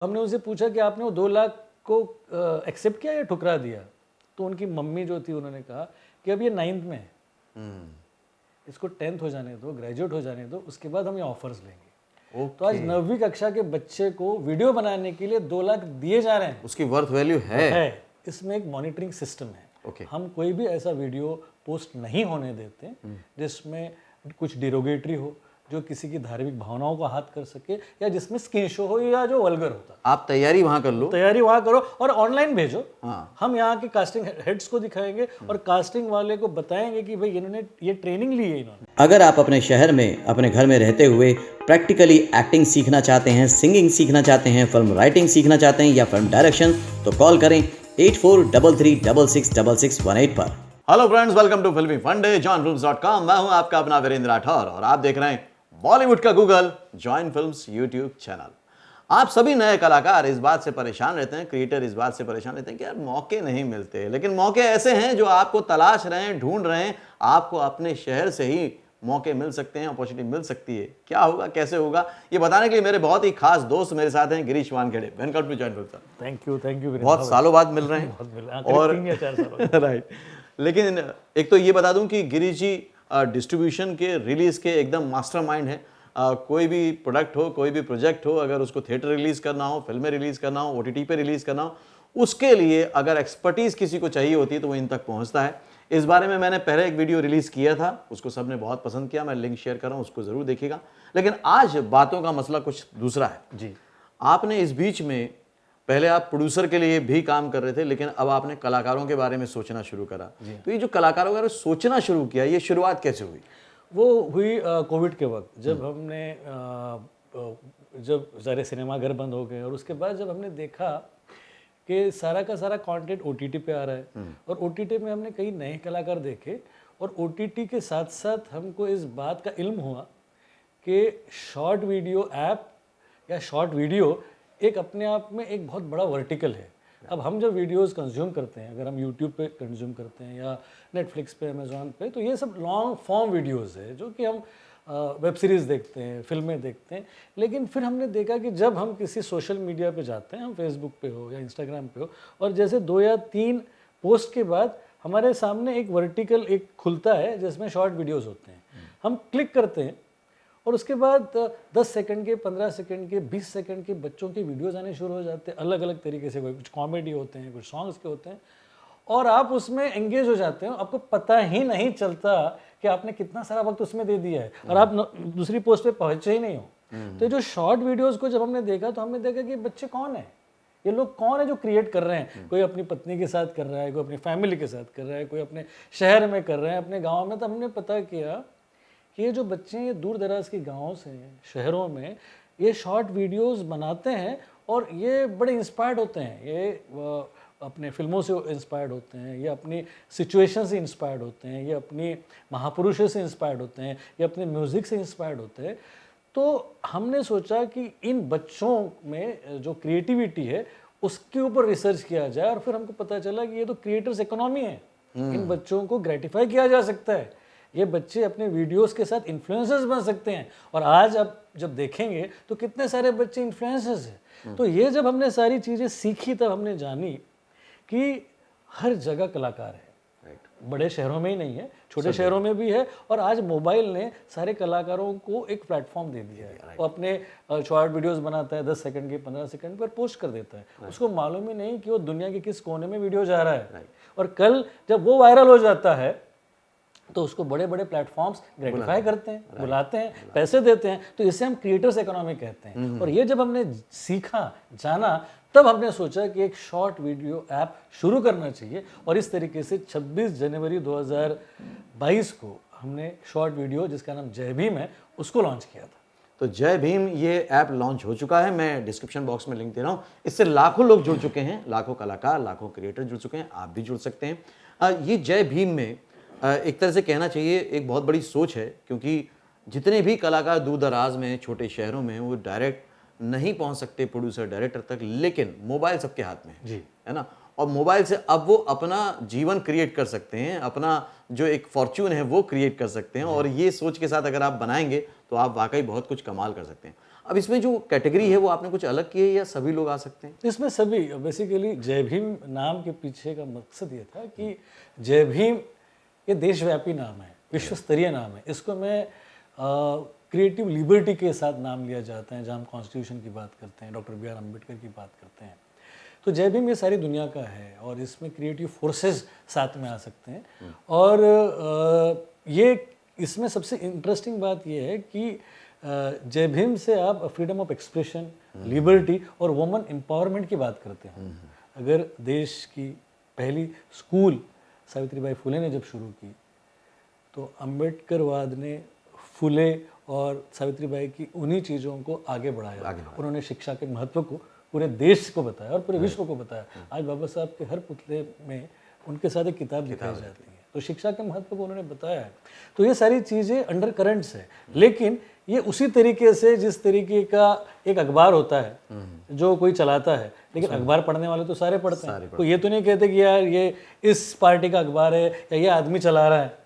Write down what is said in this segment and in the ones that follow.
हमने उनसे पूछा कि आपने वो 2 लाख को एक्सेप्ट किया या ठुकरा दिया? तो उनकी मम्मी जो थी उन्होंने कहा कि अब ये 9th में है, इसको 10th हो जाने दो, ग्रेजुएट हो जाने दो, उसके बाद हम ये ऑफर्स लेंगे। तो आज 9वीं कक्षा के बच्चे को वीडियो बनाने के लिए 2 लाख दिए जा रहे हैं। उसकी वर्थ वैल्यू है। इसमें एक मॉनिटरिंग सिस्टम है। Okay. हम कोई भी ऐसा वीडियो पोस्ट नहीं होने देते जिसमें कुछ डिरोगेटरी हो, जो किसी की धार्मिक भावनाओं को आहत कर सके, या जिसमें स्किन शो हो या जो वल्गर होता। आप तैयारी वहां कर लो, तैयारी वहां करो और ऑनलाइन भेजो। हम यहाँ के कास्टिंग हेड्स को दिखाएंगे और कास्टिंग वाले को बताएंगे कि भाई इन्होंने ये ट्रेनिंग ली है इन्होंने। अगर आप अपने शहर में अपने घर में रहते हुए प्रैक्टिकली एक्टिंग सीखना चाहते हैं, सिंगिंग सीखना चाहते हैं, फिल्म राइटिंग सीखना चाहते हैं या फिल्म डायरेक्शन, तो कॉल करें 8433666618 पर। हेलो फ्रेंड्स, वेलकम टू फिल्मी फंडे joinfilms.com। मैं हूं आपका अपना वीरेंद्र राठौर और आप देख रहे हैं बॉलीवुड का Google join films YouTube channel. आप सभी नए कलाकार इस बात से परेशान रहते हैं, क्रिएटर इस बात से परेशान रहते हैं कि यार मौके नहीं मिलते, लेकिन मौके ऐसे हैं जो आपको तलाश रहे हैं, ढूंढ रहे हैं। आपको अपने शहर से ही मौके मिल सकते हैं, अपॉर्चुनिटी मिल सकती है। क्या होगा, कैसे होगा, ये बताने के लिए मेरे बहुत ही खास दोस्त मेरे साथ हैं, Girish Wankhede. Welcome to join films. Thank you बहुत सालों बाद मिल रहे हैं और राइट। लेकिन एक तो ये बता दूं कि गिरीश जी डिस्ट्रीब्यूशन के, रिलीज के एकदम मास्टरमाइंड है। कोई भी प्रोडक्ट हो, कोई भी प्रोजेक्ट हो, अगर उसको थिएटर रिलीज करना हो, फिल्में रिलीज करना हो, OTT पे रिलीज करना हो, उसके लिए अगर एक्सपर्टीज किसी को चाहिए होती है तो वो इन तक पहुंचता है। इस बारे में मैंने पहले एक वीडियो रिलीज किया था, उसको सबने बहुत पसंद किया। मैं लिंक शेयर कर रहा हूं, उसको जरूर देखिएगा। लेकिन आज बातों का मसला कुछ दूसरा है जी। आपने इस बीच में, पहले आप प्रोड्यूसर के लिए भी काम कर रहे थे, लेकिन अब आपने कलाकारों के बारे में सोचना शुरू करा। तो ये जो कलाकारों के बारे में सोचना शुरू किया, ये शुरुआत कैसे हुई? वो हुई कोविड के वक्त, जब हमने जब सारे सिनेमाघर बंद हो गए और उसके बाद जब हमने देखा कि सारा का सारा कंटेंट OTT पे आ रहा है और OTT में हमने कई नए कलाकार देखे, और OTT के साथ साथ हमको इस बात का इल्म हुआ कि शॉर्ट वीडियो ऐप या शॉर्ट वीडियो एक अपने आप में एक बहुत बड़ा वर्टिकल है। अब हम जब वीडियोस कंज्यूम करते हैं, अगर हम यूट्यूब पे कंज्यूम करते हैं या नेटफ्लिक्स पे, अमेज़ॉन पे, तो ये सब लॉन्ग फॉर्म वीडियोस है जो कि हम वेब सीरीज़ देखते हैं, फिल्में देखते हैं। लेकिन फिर हमने देखा कि जब हम किसी सोशल मीडिया पे जाते हैं, हम फेसबुक पे हो या इंस्टाग्राम पे हो, और जैसे 2 या 3 पोस्ट के बाद हमारे सामने एक वर्टिकल एक खुलता है जिसमें शॉर्ट वीडियोज़ होते हैं। हम क्लिक करते हैं और उसके बाद 10 सेकंड के, 15 सेकंड के, 20 सेकंड के बच्चों के वीडियोज़ आने शुरू हो जाते हैं, अलग अलग तरीके से। कुछ कॉमेडी होते हैं, कुछ सॉन्ग्स के होते हैं, और आप उसमें एंगेज हो जाते हो। आपको पता ही नहीं चलता कि आपने कितना सारा वक्त उसमें दे दिया है और आप दूसरी पोस्ट पे पहुंचे ही नहीं हो। तो जो शॉर्ट वीडियोस को जब हमने देखा तो हमने देखा कि बच्चे कौन है, ये लोग कौन है जो क्रिएट कर रहे हैं। कोई अपनी पत्नी के साथ कर रहा है, कोई अपनी फैमिली के साथ कर रहा है, कोई अपने शहर में कर रहे हैं, अपने गाँव में। तो हमने पता किया कि ये जो बच्चे हैं, ये दूर दराज के गाँव से, शहरों में ये शॉर्ट वीडियोज़ बनाते हैं और ये बड़े इंस्पायर्ड होते हैं। ये अपने फिल्मों से इंस्पायर्ड होते हैं, ये अपनी सिचुएशन से इंस्पायर्ड होते हैं, ये अपनी महापुरुषों से इंस्पायर्ड होते हैं, ये अपने म्यूज़िक से इंस्पायर्ड होते हैं। तो हमने सोचा कि इन बच्चों में जो क्रिएटिविटी है उसके ऊपर रिसर्च किया जाए, और फिर हमको पता चला कि ये तो क्रिएटर्स इकोनॉमी है। इन बच्चों को ग्रेटिफाई किया जा सकता है, ये बच्चे अपने वीडियोस के साथ इन्फ्लुएंसर्स बन सकते हैं। और आज अब जब देखेंगे तो कितने सारे बच्चे इन्फ्लुएंसर्स हैं। तो ये जब हमने सारी चीज़ें सीखी तब हमने जानी कि हर जगह कलाकार है, बड़े शहरों में ही नहीं है, छोटे शहरों में भी है। और आज मोबाइल ने सारे कलाकारों को एक प्लेटफॉर्म दे दिया है। वो अपने शॉर्ट वीडियोस बनाता है, 10 सेकंड के, 15 सेकंड पर पोस्ट कर देता है। उसको मालूम ही नहीं कि वो दुनिया के किस कोने में वीडियो जा रहा है। और कल जब वो वायरल हो जाता है तो उसको बड़े बड़े प्लेटफॉर्म्स ग्रेटिफाई करते हैं, बुलाते हैं, पैसे देते हैं। तो इसे हम क्रिएटर्स इकोनॉमी कहते हैं। और ये जब हमने सीखा, जाना, तब हमने सोचा कि एक शॉर्ट वीडियो ऐप शुरू करना चाहिए। और इस तरीके से 26 जनवरी 2022 को हमने शॉर्ट वीडियो, जिसका नाम जय भीम है, उसको लॉन्च किया था। तो जय भीम ये ऐप लॉन्च हो चुका है। मैं डिस्क्रिप्शन बॉक्स में लिंक दे रहा हूँ। इससे लाखों लोग जुड़ चुके हैं, लाखों कलाकार, लाखों क्रिएटर जुड़ चुके हैं। आप भी जुड़ सकते हैं। ये जय भीम में एक तरह से कहना चाहिए एक बहुत बड़ी सोच है, क्योंकि जितने भी कलाकार दूर दराज में, छोटे शहरों में, वो डायरेक्ट नहीं पहुंच सकते प्रोड्यूसर, डायरेक्टर तक, लेकिन मोबाइल सबके हाथ में जी, है ना। और मोबाइल से अब वो अपना जीवन क्रिएट कर सकते हैं, अपना जो एक फॉर्च्यून है वो क्रिएट कर सकते हैं। और ये सोच के साथ अगर आप बनाएंगे तो आप वाकई बहुत कुछ कमाल कर सकते हैं। अब इसमें जो कैटेगरी है वो आपने कुछ अलग की है या सभी लोग आ सकते हैं? इसमें सभी, बेसिकली जय भीम नाम के पीछे का मकसद ये था कि जय भीम ये देशव्यापी नाम है, विश्व स्तरीय नाम है। इसको मैं क्रिएटिव लिबर्टी के साथ नाम लिया जाता है, जहाँ हम कॉन्स्टिट्यूशन की बात करते हैं, डॉक्टर बी.आर. अम्बेडकर की बात करते हैं। तो जय भीम ये सारी दुनिया का है और इसमें क्रिएटिव फोर्सेस साथ में आ सकते हैं। और ये इसमें सबसे इंटरेस्टिंग बात ये है कि जय भीम से आप फ्रीडम ऑफ एक्सप्रेशन, लिबर्टी और वुमेन एम्पावरमेंट की बात करते हैं। अगर देश की पहली स्कूल सावित्रीबाई फुले ने जब शुरू की, तो अम्बेडकरवाद ने फुले और सावित्रीबाई की उन्हीं चीज़ों को आगे बढ़ाया। उन्होंने शिक्षा के महत्व को पूरे देश को बताया और पूरे विश्व को बताया। आज बाबा साहब के हर पुतले में उनके साथ एक किताब दिखाई जाती है, तो शिक्षा के महत्व को उन्होंने बताया है। तो ये सारी चीज़ें अंडर करंट्स है, लेकिन ये उसी तरीके से जिस तरीके का एक अखबार होता है जो कोई चलाता है, लेकिन अखबार पढ़ने वाले तो सारे पढ़ते हैं। तो ये तो नहीं कहते कि यार ये इस पार्टी का अखबार है या ये आदमी चला रहा है।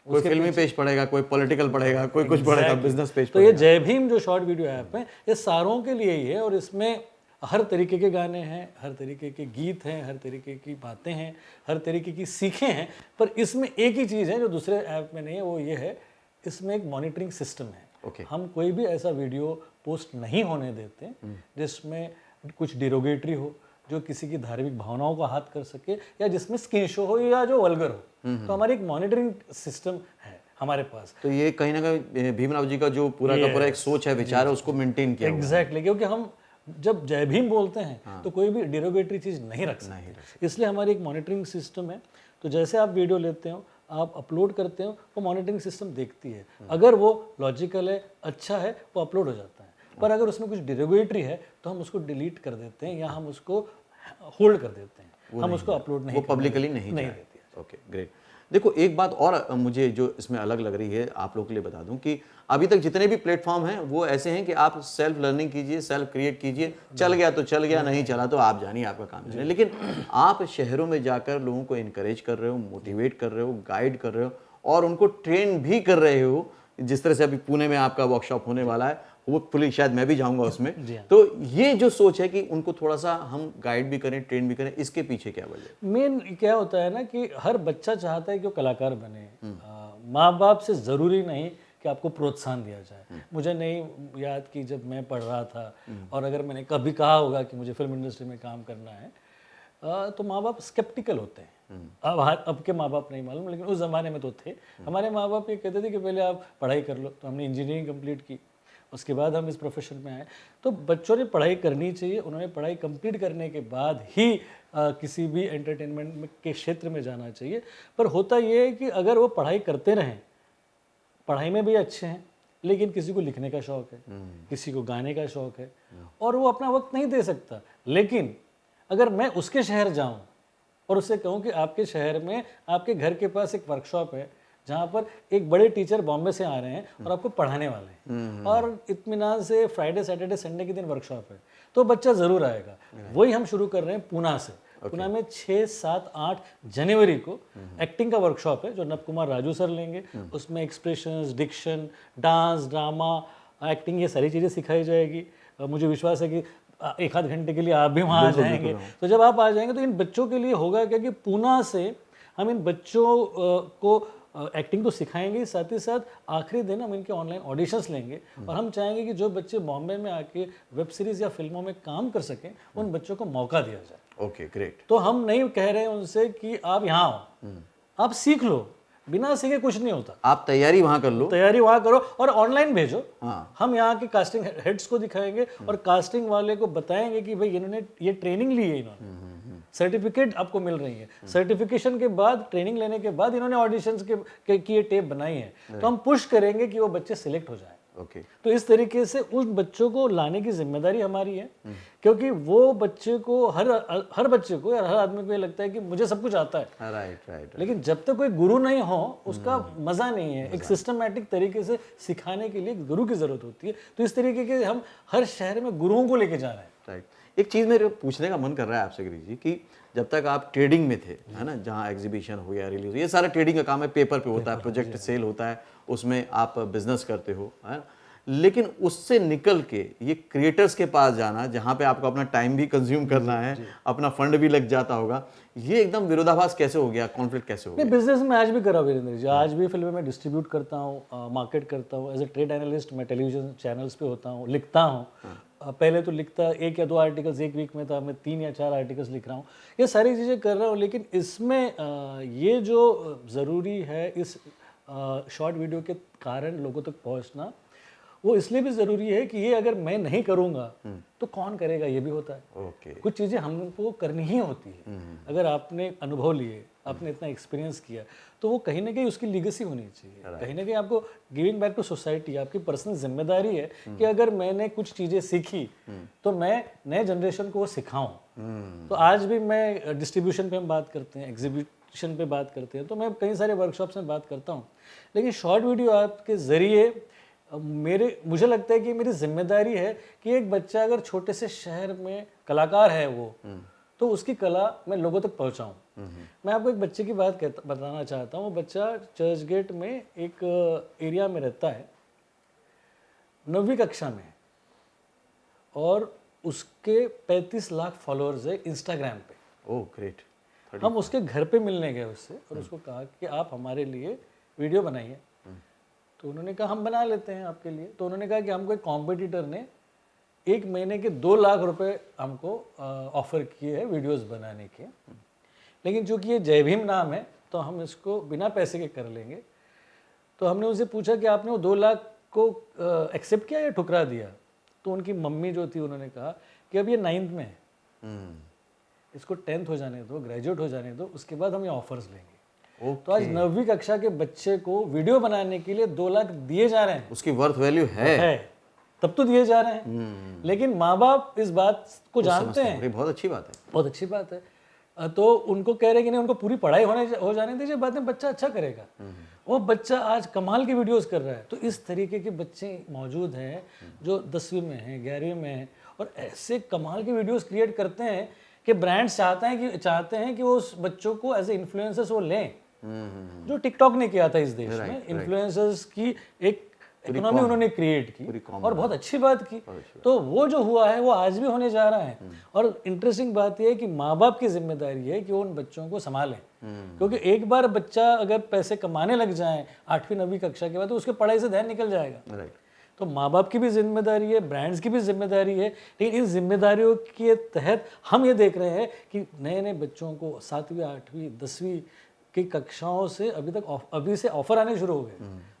कोई फिल्मी पेज पढ़ेगा, कोई पॉलिटिकल पढ़ेगा, कोई कुछ पढ़ेगा, बिजनेस पेज। तो ये जय भीम जो शॉर्ट वीडियो ऐप है, ये सारों के लिए ही है और इसमें हर तरीके के गाने हैं, हर तरीके के गीत हैं, हर तरीके की बातें हैं, हर तरीके की सीखें हैं। पर इसमें एक ही चीज़ है जो दूसरे ऐप में नहीं है, वो ये है, इसमें एक मॉनिटरिंग सिस्टम है। हम कोई भी ऐसा वीडियो पोस्ट नहीं होने देते जिसमें कुछ डिरोगेटरी हो, जो किसी की धार्मिक भावनाओं को हाथ कर सके, या जिसमें स्किन शो हो या जो वल्गर हो। तो हमारी एक मॉनिटरिंग सिस्टम है हमारे पास। तो ये कहीं ना कहीं भीमराव जी का जो पूरा का पूरा एक सोच है, विचार है, उसको मेंटेन किया। एग्जैक्टली, क्योंकि हम जब जय भीम बोलते हैं तो कोई भी डिरोगेटरी चीज़ नहीं रख सकते, इसलिए हमारी एक मॉनिटरिंग सिस्टम है। तो जैसे आप वीडियो लेते हो, आप अपलोड करते हो, वो मॉनिटरिंग सिस्टम देखती है। अगर वो लॉजिकल है, अच्छा है, वो अपलोड हो जाता है। पर अगर उसमें कुछ डिरोगेटरी है तो हम उसको डिलीट कर देते हैं या हम उसको होल्ड कर देते हैं, हम उसको अपलोड नहीं, वो पब्लिकली नहीं देते। Okay, great. देखो एक बात और मुझे जो इसमें अलग लग रही है, आप लोगों के लिए बता दूं कि अभी तक जितने भी प्लेटफॉर्म हैं वो ऐसे हैं कि आप सेल्फ लर्निंग कीजिए, सेल्फ क्रिएट कीजिए, चल गया तो चल गया, नहीं चला तो आप जानिए, आपका काम है। लेकिन आप शहरों में जाकर लोगों को इनकरेज कर रहे हो, मोटिवेट कर रहे हो, गाइड कर रहे हो और उनको ट्रेन भी कर रहे हो। जिस तरह से अभी पुणे में आपका वर्कशॉप होने वाला है, वो पुलिस, शायद मैं भी जाऊंगा उसमें। तो ये जो सोच है कि उनको थोड़ा सा हम गाइड भी करें, ट्रेन भी करें, इसके पीछे क्या वजह है? मेन क्या होता है ना कि हर बच्चा चाहता है कि वो कलाकार बने। माँ बाप से ज़रूरी नहीं कि आपको प्रोत्साहन दिया जाए। मुझे नहीं याद कि जब मैं पढ़ रहा था और अगर मैंने कभी कहा होगा कि मुझे फिल्म इंडस्ट्री में काम करना है, तो माँ बाप स्केप्टिकल होते हैं। अब के माँ बाप नहीं मालूम, लेकिन उस ज़माने में तो थे। हमारे माँ बाप ये कहते थे कि पहले आप पढ़ाई कर लो। तो हमने इंजीनियरिंग कंप्लीट की, उसके बाद हम इस प्रोफेशन में आए। तो बच्चों ने पढ़ाई करनी चाहिए, उन्होंने पढ़ाई कंप्लीट करने के बाद ही किसी भी एंटरटेनमेंट के क्षेत्र में जाना चाहिए। पर होता ये है कि अगर वो पढ़ाई करते रहें, पढ़ाई में भी अच्छे हैं, लेकिन किसी को लिखने का शौक है, किसी को गाने का शौक है और वो अपना वक्त नहीं दे सकता। लेकिन अगर मैं उसके शहर जाऊं और उससे कहूं कि आपके शहर में आपके घर के पास एक वर्कशॉप है जहाँ पर एक बड़े टीचर बॉम्बे से आ रहे हैं और आपको पढ़ाने वाले हैं और इत्मीनान से फ्राइडे सैटरडे संडे के दिन वर्कशॉप है, तो बच्चा ज़रूर आएगा। वही हम शुरू कर रहे हैं पूना से। पूना में 6, 7, 8 जनवरी को एक्टिंग का वर्कशॉप है जो नव कुमार राजू सर लेंगे। उसमें expressions, diction, dance, drama, acting, ये सारी चीज़ें सिखाई जाएगी। मुझे विश्वास है कि 1 आध घंटे के लिए आप भी वहाँ आ जाएंगे। तो जब आप आ जाएंगे तो इन बच्चों के लिए होगा क्या कि पूना से हम इन बच्चों को एक्टिंग तो सिखाएंगे, साथ ही साथ आखिरी दिन हम इनके ऑनलाइन ऑडिशंस लेंगे और हम चाहेंगे कि जो बच्चे बॉम्बे में आके वेब सीरीज़ या फिल्मों में काम कर सकें, उन बच्चों को मौका दिया जाए। Okay, great. तो हम नहीं कह रहे हैं उनसे कि आप यहाँ आओ, आप सीख लो, बिना सीखे कुछ नहीं होता। आप तैयारी वहाँ कर लो, तैयारी वहाँ करो और ऑनलाइन भेजो। हम यहाँ के कास्टिंग हेड्स को दिखाएंगे और कास्टिंग वाले को बताएंगे कि भाई इन्होंने ये ट्रेनिंग ली है, इन्होंने सर्टिफिकेट आपको मिल रही है। सर्टिफिकेशन के बाद, ट्रेनिंग लेने के बाद इन्होंने ऑडिशंस की ये टेप बनाई है, तो हम पुश करेंगे कि वो बच्चे सिलेक्ट हो जाए। ओके। तो इस तरीके से उन बच्चों को लाने की जिम्मेदारी हमारी है, क्योंकि वो बच्चे को हर बच्चे को या हर आदमी को ये लगता है कि मुझे सब कुछ आता है। राइट। लेकिन जब तक कोई गुरु नहीं हो उसका मजा नहीं है। एक सिस्टमैटिक तरीके से सिखाने के लिए गुरु की जरूरत होती है। तो इस तरीके के हम हर शहर में गुरुओं को लेके जा रहे हैं। राइट। एक चीज़ मेरे पूछने का मन कर रहा है आपसे गिरीश जी कि जब तक आप ट्रेडिंग में थे, है ना, जहाँ एग्जीबिशन हो या रिलीज हो, ये सारा ट्रेडिंग का काम है, पेपर पे होता है, प्रोजेक्ट सेल होता है, उसमें आप बिजनेस करते हो, है ना। लेकिन उससे निकल के ये क्रिएटर्स के पास जाना, जहाँ पे आपको अपना टाइम भी कंज्यूम करना है, अपना फंड भी लग जाता होगा, ये एकदम विरोधाभास कैसे हो गया, कॉन्फ्लिक्ट कैसे हो गया? नहीं, बिजनेस में आज भी करा वीरेंद्र जी, आज भी फिल्में मैं डिस्ट्रीब्यूट करता हूँ, मार्केट करता हूँ, एज ए ट्रेड एनालिस्ट मैं टेलीविजन चैनल्स पे होता हूँ, लिखता हूँ। पहले तो लिखता 1 या 2 आर्टिकल्स एक वीक में था, मैं 3 या 4 आर्टिकल्स लिख रहा हूँ, ये सारी चीज़ें कर रहा हूँ। लेकिन इसमें ये जो ज़रूरी है, इस शॉर्ट वीडियो के कारण लोगों तक पहुँचना, वो इसलिए भी ज़रूरी है कि ये अगर मैं नहीं करूँगा तो कौन करेगा, ये भी होता है। ओके। कुछ चीज़ें हमको करनी ही होती है। अगर आपने अनुभव लिए, आपने इतना एक्सपीरियंस किया, तो वो कहीं ना कहीं उसकी लीगेसी होनी चाहिए। कहीं ना कहीं आपको गिविंग बैक टू सोसाइटी, आपकी पर्सनल जिम्मेदारी है कि अगर मैंने कुछ चीज़ें सीखी तो मैं नए जनरेशन को वो सिखाऊं। तो आज भी मैं डिस्ट्रीब्यूशन पे हम बात करते हैं, एग्जीबिशन पे बात करते हैं, तो मैं कई सारे वर्कशॉप्स में बात करता हूँ। लेकिन शॉर्ट वीडियो आपके ज़रिए मुझे लगता है कि मेरी जिम्मेदारी है कि एक बच्चा अगर छोटे से शहर में कलाकार है वो, तो उसकी कला मैं लोगों तक पहुंचाऊं। मैं आपको एक बच्चे की बात बताना चाहता हूँ। वो बच्चा चर्च गेट में एक एरिया में रहता है, 9वीं कक्षा में, और उसके 35 लाख फॉलोअर्स है इंस्टाग्राम पे। Oh great. हम उसके घर पे मिलने गए उससे और उसको कहा कि आप हमारे लिए वीडियो बनाइए। तो उन्होंने कहा हम बना लेते हैं आपके लिए। तो उन्होंने कहा कि हमको एक कॉम्पिटिटर ने 1 महीने के 2 लाख रुपए हमको ऑफर किए हैं वीडियोस बनाने के, लेकिन चूंकि ये जय भीम नाम है तो हम इसको बिना पैसे के कर लेंगे। तो हमने उनसे पूछा कि आपने वो 2 लाख को एक्सेप्ट किया या ठुकरा दिया? तो उनकी मम्मी जो थी उन्होंने कहा कि अब ये 9th में है, इसको 10th हो जाने दो, ग्रेजुएट हो जाने दो, उसके बाद हम ये ऑफर्स लेंगे। तो आज 9वीं कक्षा के बच्चे को वीडियो बनाने के लिए 2 लाख दिए जा रहे हैं। उसकी वर्थ वैल्यू है तब तो दिए जा रहे हैं। लेकिन माँ बाप इस बात को जानते हैं। ये बहुत अच्छी बात है, बहुत अच्छी बात है। तो उनको कह रहे कि नहीं, उनको पूरी पढ़ाई हो जाने दीजिए, बाद में बच्चा अच्छा करेगा। वो बच्चा आज कमाल की वीडियोस कर रहा है। तो इस तरीके के बच्चे मौजूद हैं जो 10वीं में हैं, 11वीं में हैं, और ऐसे कमाल की वीडियोस क्रिएट करते हैं कि ब्रांड्स चाहते हैं कि वो उस बच्चों को एज ए इन्फ्लुएंसर्स वो लें। जो टिकटॉक ने किया था इस देश में, इन्फ्लुएंसर्स की एक इकोनॉमी उन्होंने क्रिएट की और बहुत अच्छी बात की। तो वो जो हुआ है वो आज भी होने जा रहा है। और इंटरेस्टिंग बात यह है कि माँ बाप की जिम्मेदारी है कि वो उन बच्चों को संभालें, क्योंकि एक बार बच्चा अगर पैसे कमाने लग जाए 8वीं 9वीं कक्षा के बाद, तो उसके पढ़ाई से ध्यान निकल जाएगा। तो माँ बाप की भी जिम्मेदारी है, ब्रांड्स की भी जिम्मेदारी है। लेकिन इन जिम्मेदारियों के तहत हम ये देख रहे हैं कि नए नए बच्चों को 7वीं 8वीं 10वीं की कक्षाओं से अभी से ऑफर आने शुरू हो गए।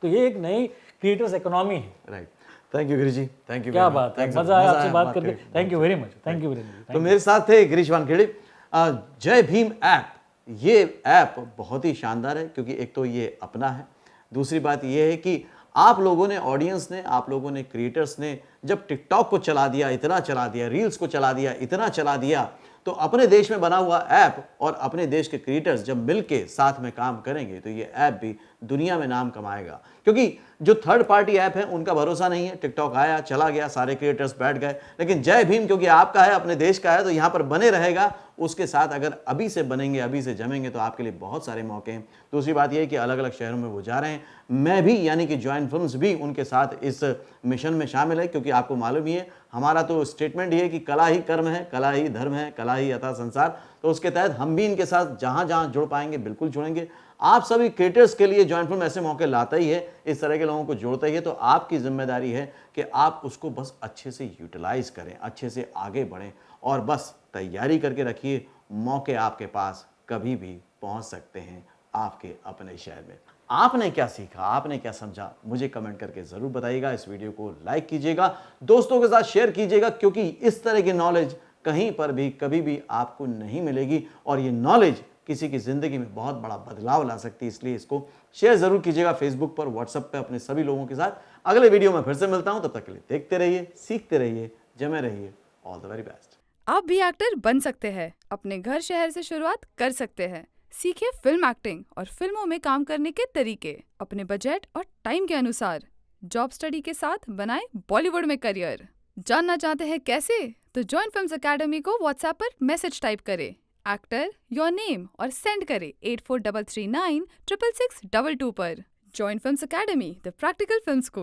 तो ये एक नई क्रिएटर्स इकोनॉमी है। Right. Thank you Girish ji, thank you. क्या बात है, मजा आया आपसे बात करके। Thank you very much. Thank you very much. तो मेरे साथ थे गिरीश वानखेड़े। जय भीम ऐप, ये ऐप बहुत ही शानदार है, क्योंकि एक तो ये अपना है, दूसरी बात ये है कि आप लोगों ने, ऑडियंस ने, आप लोगों ने, क्रिएटर्स ने जब टिकटॉक को चला दिया, इतना चला दिया, रील्स को चला दिया, इतना चला दिया, तो अपने देश में बना हुआ ऐप और अपने देश के क्रिएटर्स जब मिलके साथ में काम करेंगे तो ये ऐप भी दुनिया में नाम कमाएगा। क्योंकि जो थर्ड पार्टी ऐप है उनका भरोसा नहीं है। टिकटॉक आया, चला गया, सारे क्रिएटर्स बैठ गए, लेकिन जय भीम क्योंकि आपका है, अपने देश का है, तो यहाँ पर बने रहेगा। उसके साथ अगर अभी से बनेंगे, अभी से जमेंगे, तो आपके लिए बहुत सारे मौके हैं। दूसरी बात यह है कि अलग अलग शहरों में वो जा रहे हैं, मैं भी यानी कि जॉइंट फिल्म्स भी उनके साथ इस मिशन में शामिल है, क्योंकि आपको मालूम ही है हमारा तो स्टेटमेंट ये है कि कला ही कर्म है, कला ही धर्म है, कला ही अथा संसार। तो उसके तहत हम भी इनके साथ जहाँ जहाँ जुड़ पाएंगे बिल्कुल जुड़ेंगे। आप सभी क्रिएटर्स के लिए जॉइंट फिल्म ऐसे मौके लाता ही है, इस तरह के लोगों को जोड़ता ही है। तो आपकी जिम्मेदारी है कि आप उसको बस अच्छे से यूटिलाइज करें, अच्छे से आगे बढ़ें, और बस तैयारी करके रखिए, मौके आपके पास कभी भी पहुंच सकते हैं आपके अपने शहर में। आपने क्या सीखा, आपने क्या समझा, मुझे कमेंट करके ज़रूर बताइएगा। इस वीडियो को लाइक कीजिएगा, दोस्तों के साथ शेयर कीजिएगा, क्योंकि इस तरह की नॉलेज कहीं पर भी कभी भी आपको नहीं मिलेगी, और ये नॉलेज किसी की ज़िंदगी में बहुत बड़ा बदलाव ला सकती है। इसलिए इसको शेयर ज़रूर कीजिएगा, फेसबुक पर, व्हाट्सएप पर, अपने सभी लोगों के साथ। अगले वीडियो में फिर से मिलता हूँ, तब तक के लिए देखते रहिए, सीखते रहिए, जमे रहिए। All the very best. आप भी एक्टर बन सकते हैं, अपने घर शहर से शुरुआत कर सकते हैं। सीखिए फिल्म एक्टिंग और फिल्मों में काम करने के तरीके, अपने बजट और टाइम के अनुसार। जॉब स्टडी के साथ बनाएं बॉलीवुड में करियर। जानना चाहते हैं कैसे? तो जॉइन फिल्म्स अकेडमी को व्हाट्सएप पर मैसेज टाइप करें, एक्टर, योर नेम, और सेंड करें 8433966622 पर। Join films academy, the practical film school.